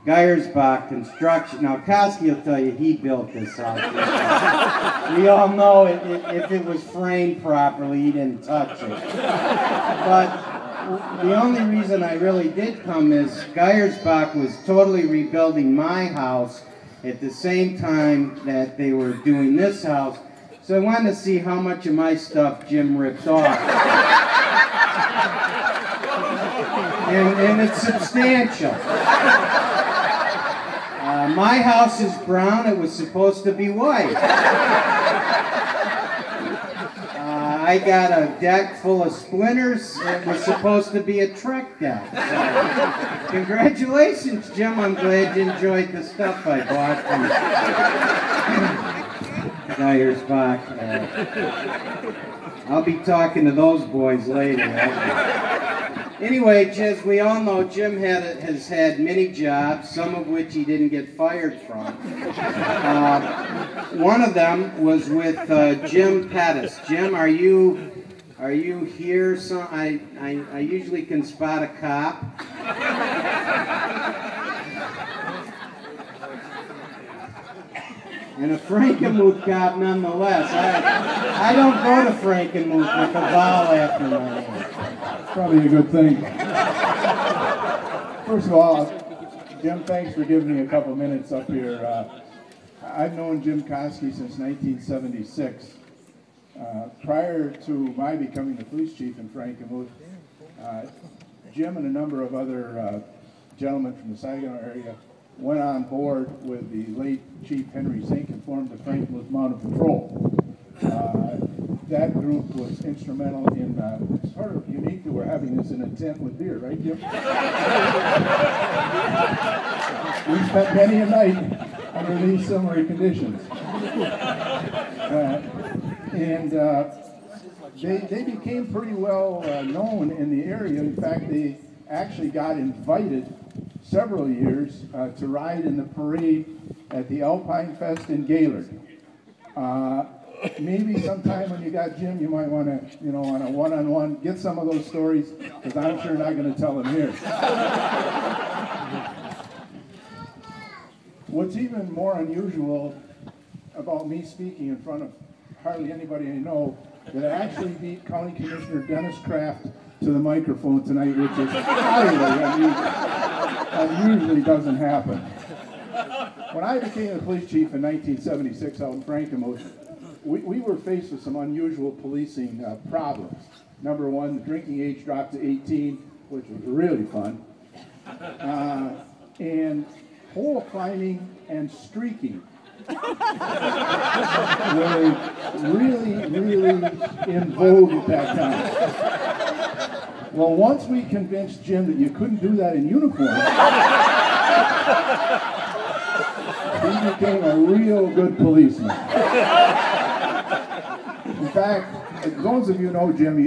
Geiersbach Construction. Now, Koski will tell you he built this house. We all know if it was framed properly, he didn't touch it. But the only reason I really did come is Geiersbach was totally rebuilding my house at the same time that they were doing this house. So I wanted to see how much of my stuff Jim ripped off. And it's substantial. My house is brown. It was supposed to be white. I got a deck full of splinters. It was supposed to be a Trek deck. So, congratulations, Jim. I'm glad you enjoyed the stuff I bought from Geiersbach. I'll be talking to those boys later. Anyway, as we all know, Jim has had many jobs, some of which he didn't get fired from. One of them was with Jim Pettis. Jim, are you here? So I usually can spot a cop. And a Frankenmuth cop nonetheless. I don't go to Frankenmuth with a vowel after my name. Probably a good thing. First of all, Jim, thanks for giving me a couple minutes up here. I've known Jim Koski since 1976. Prior to my becoming the police chief in Frankenmuth, Jim and a number of other gentlemen from the Saginaw area went on board with the late Chief Henry Zink and formed the Frankenmuth Mounted Patrol. That group was instrumental in, it's sort of unique that we're having this in a tent with beer, right, Jim? We spent many a night under these similar conditions. They became pretty well known in the area. In fact, they actually got invited several years to ride in the parade at the Alpine Fest in Gaylord. Maybe sometime when you got Jim, you might want to, on a one-on-one, get some of those stories, because I'm sure not going to tell them here. What's even more unusual about me speaking in front of hardly anybody I know, that I actually beat County Commissioner Dennis Kraft to the microphone tonight, which is highly unusual. Usually doesn't happen. When I became the police chief in 1976 out in Frankenmuth, we were faced with some unusual policing problems. Number one, the drinking age dropped to 18, which was really fun. And pole climbing and streaking were really in vogue at that time. Well, once we convinced Jim that you couldn't do that in uniform, he became a real good policeman. In fact, those of you know Jim,